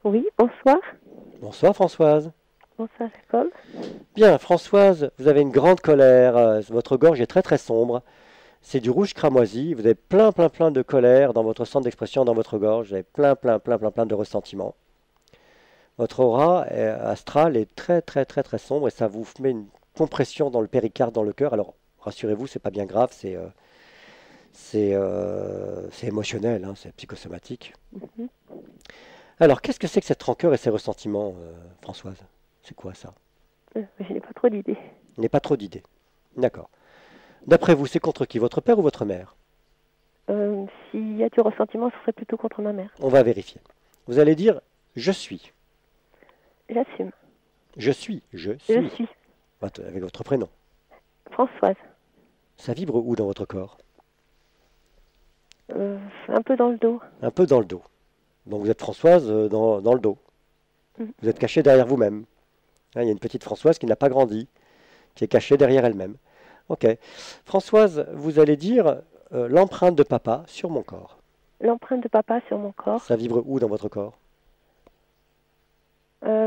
Oui, bonsoir. Bonsoir Françoise. Bonsoir, Jacob. Bien, Françoise, vous avez une grande colère, votre gorge est très très sombre, c'est du rouge cramoisi, vous avez plein de colère dans votre centre d'expression, dans votre gorge, vous avez plein de ressentiments. Votre aura astrale est très sombre et ça vous met une compression dans le péricarde, dans le cœur. Alors, rassurez-vous, c'est pas bien grave, c'est émotionnel, hein, c'est psychosomatique. Mhm. Alors, qu'est-ce que c'est que cette rancœur et ces ressentiments, Françoise? C'est quoi ça? Je n'ai pas trop d'idées. Il n'y a pas trop d'idées. D'accord. D'après vous, c'est contre qui? Votre père ou votre mère? S'il y a du ressentiment, ce serait plutôt contre ma mère. On va vérifier. Vous allez dire je suis. J'assume. Je suis. Je Je suis. suis Avec votre prénom. Françoise. Ça vibre où dans votre corps? Un peu dans le dos. Un peu dans le dos. Donc vous êtes Françoise dans le dos. Mhm. Vous êtes cachée derrière vous-même. Hein, il y a une petite Françoise qui n'a pas grandi, qui est cachée derrière elle-même. Ok. Françoise, vous allez dire l'empreinte de papa sur mon corps. L'empreinte de papa sur mon corps. Ça vibre où dans votre corps?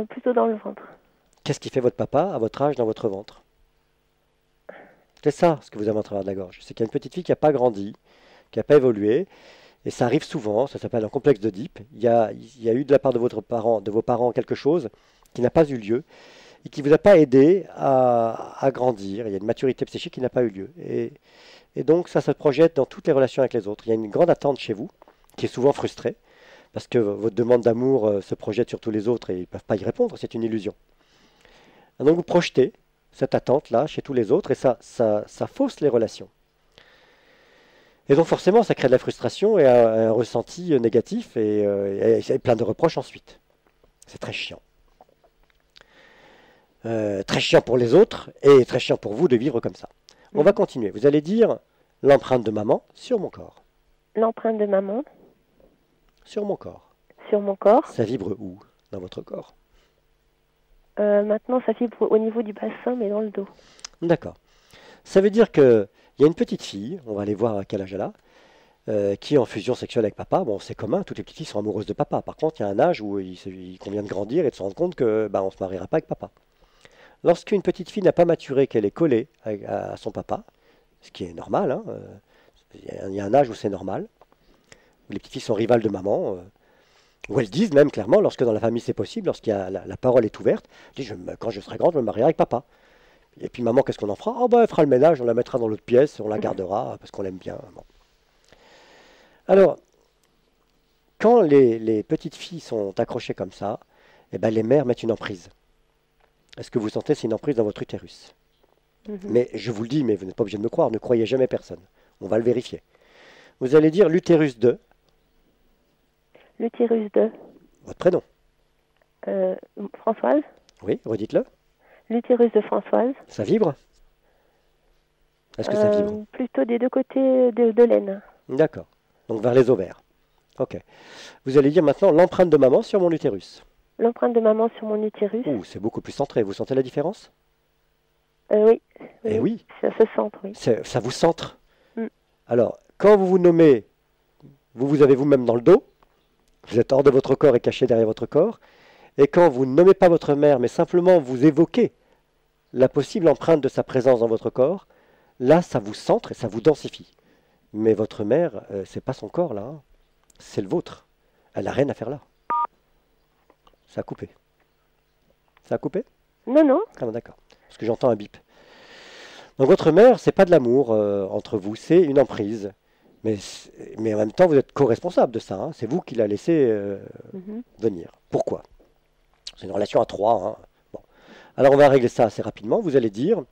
Plutôt dans le ventre. Qu'est-ce qui fait votre papa à votre âge dans votre ventre? C'est ça ce que vous avez en travers de la gorge. C'est qu'il y a une petite fille qui n'a pas grandi, qui n'a pas évolué, et ça arrive souvent, ça s'appelle un complexe d'Oedipe. Il y a eu de la part de vos parents quelque chose qui n'a pas eu lieu et qui ne vous a pas aidé à grandir. Il y a une maturité psychique qui n'a pas eu lieu. Et donc ça se projette dans toutes les relations avec les autres. Il y a une grande attente chez vous, qui est souvent frustrée, parce que votre demande d'amour se projette sur tous les autres et ils ne peuvent pas y répondre, c'est une illusion. Et donc vous projetez cette attente-là chez tous les autres et ça fausse les relations. Et donc forcément, ça crée de la frustration et un ressenti négatif et plein de reproches ensuite. C'est très chiant. Très chiant pour les autres et très chiant pour vous de vivre comme ça. On va continuer. Vous allez dire l'empreinte de maman sur mon corps. L'empreinte de maman Sur mon corps. sur mon corps. Ça vibre où dans votre corps? Maintenant, ça vibre au niveau du bassin, mais dans le dos. D'accord. Ça veut dire qu'il y a une petite fille, on va aller voir à quel âge elle a, qui est en fusion sexuelle avec papa. Bon, c'est commun, toutes les petites filles sont amoureuses de papa. Par contre, il y a un âge où il convient de grandir et de se rendre compte que on ne se mariera pas avec papa. Lorsqu'une petite fille n'a pas maturé, qu'elle est collée à son papa, ce qui est normal, hein, il y a un âge où c'est normal, où les petites filles sont rivales de maman, où elles disent même clairement, lorsque dans la famille c'est possible, lorsqu'il y a la parole est ouverte, elles disent, quand je serai grande, je me marierai avec papa. Et puis maman, qu'est-ce qu'on en fera? Oh ben, elle fera le ménage, on la mettra dans l'autre pièce, on la gardera parce qu'on l'aime bien. Bon. Alors, quand les petites filles sont accrochées comme ça, eh ben, les mères mettent une emprise. Est-ce que vous sentez c'est une emprise dans votre utérus? Mais je vous le dis, mais vous n'êtes pas obligé de me croire, ne croyez jamais personne. On va le vérifier. Vous allez dire l'utérus de L'utérus de votre prénom. Françoise. Oui, redites-le. L'utérus de Françoise. Ça vibre? Est-ce que ça vibre? Plutôt des deux côtés de l'aine. D'accord. Donc vers les ovaires. Ok. Vous allez dire maintenant l'empreinte de maman sur mon utérus. L'empreinte de maman sur mon utérus. Ouh, c'est beaucoup plus centré. Vous sentez la différence? Oui. Eh oui. Ça se centre, oui. Ça vous centre. Mm. Alors, quand vous vous nommez, vous avez vous-même dans le dos, vous êtes hors de votre corps et caché derrière votre corps, et quand vous ne nommez pas votre mère, mais simplement vous évoquez la possible empreinte de sa présence dans votre corps, là, ça vous centre et ça vous densifie. Mais votre mère, c'est pas son corps là, hein. C'est le vôtre. Elle n'a rien à faire là. Ça a coupé. Ça a coupé? Non, non. Ah bon, d'accord. Parce que j'entends un bip. Donc votre mère, c'est pas de l'amour entre vous, c'est une emprise. Mais en même temps, vous êtes co-responsable de ça. Hein. C'est vous qui la laissez venir. Pourquoi? C'est une relation à trois. Hein. Bon. Alors on va régler ça assez rapidement. Vous allez dire,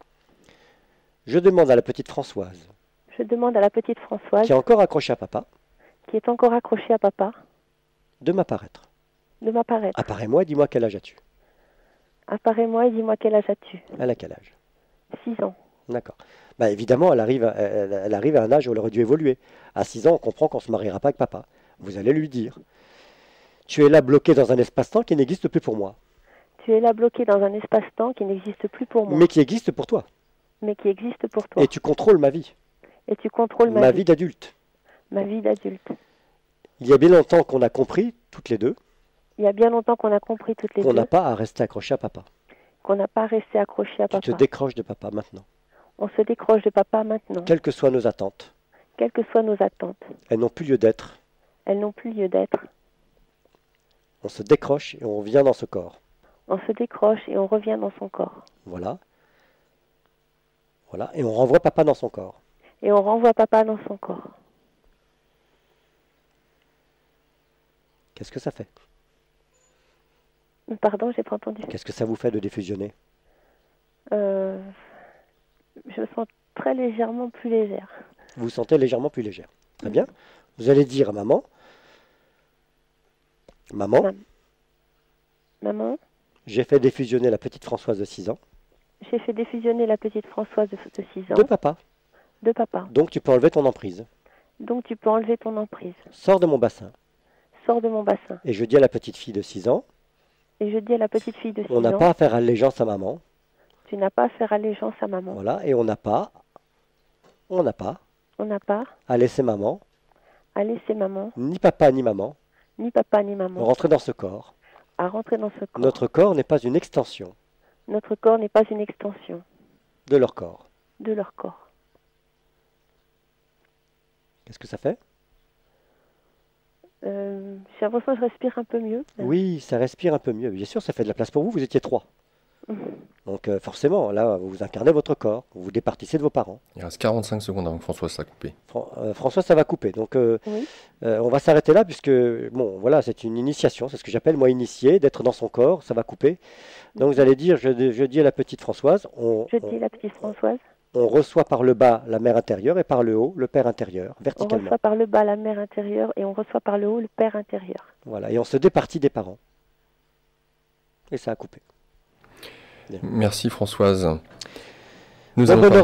je demande à la petite Françoise, Je demande à la petite Françoise, qui est encore accrochée à papa, qui est encore accrochée à papa, de m'apparaître. de m'apparaître. Apparais-moi et dis-moi quel âge as-tu? Apparais-moi et dis-moi quel âge as-tu? Elle a quel âge? 6 ans. D'accord. Bah, évidemment, elle arrive à un âge où elle aurait dû évoluer. À 6 ans, on comprend qu'on ne se mariera pas avec papa. Vous allez lui dire, tu es là bloqué dans un espace-temps qui n'existe plus pour moi. Tu es là bloqué dans un espace-temps qui n'existe plus pour moi, Mais qui existe pour toi. mais qui existe pour toi. Et tu contrôles ma vie. Et tu contrôles Ma vie d'adulte. ma vie d'adulte. Il y a bien longtemps qu'on a compris, toutes les deux, Il y a bien longtemps qu'on a compris toutes les qu'on deux n'a pas à rester accroché à papa. qu'on n'a pas resté accroché à Tu te papa. décroches de papa maintenant. On se décroche de papa maintenant, Quelles que soient nos attentes, quelles que soient nos attentes. elles n'ont plus lieu d'être. Elles n'ont plus lieu d'être. On se décroche et on vient dans ce corps. On se décroche et on revient dans son corps. Voilà. Voilà. Et on renvoie papa dans son corps. Et on renvoie papa dans son corps. Qu'est-ce que ça fait? Pardon, j'ai pas entendu. Qu'est-ce que ça vous fait de défusionner? Je me sens très légèrement plus légère. Vous vous sentez légèrement plus légère. Très bien. Vous allez dire à maman, maman, Maman, j'ai fait défusionner la petite Françoise de 6 ans j'ai fait défusionner la petite Françoise de 6 ans de papa. de papa. Donc tu peux enlever ton emprise. Donc tu peux enlever ton emprise. Sors de mon bassin. Sors de mon bassin. Et je dis à la petite fille de 6 ans, Et je dis à la petite fille de 6 on n'a ans, pas à faire allégeance à maman. tu n'as pas à faire allégeance à maman. Voilà. Et on n'a pas On n'a pas à laisser maman, à laisser maman, ni papa ni maman, ni papa ni maman, rentrer dans ce corps. à rentrer dans ce corps. Notre corps n'est pas une extension Notre corps n'est pas une extension de leur corps. de leur corps. Qu'est-ce que ça fait? J'ai l'impression que je respire un peu mieux. Oui, ça respire un peu mieux. Bien sûr, ça fait de la place pour vous. Vous étiez 3. Donc forcément, là, vous incarnez votre corps. Vous vous départissez de vos parents. Il reste 45 secondes avant que François soit coupé. François, ça va couper. Donc Oui. on va s'arrêter là puisque, bon, voilà, c'est une initiation. C'est ce que j'appelle, moi, initié, d'être dans son corps. Ça va couper. Donc vous allez dire, je dis à la petite Françoise, Je dis la petite Françoise, on reçoit par le bas la mère intérieure et par le haut le père intérieur, on verticalement. reçoit par le bas la mère intérieure et on reçoit par le haut le père intérieur. Voilà, et on se départit des parents. Et ça a coupé. Merci Françoise. Nous Donc, allons on aura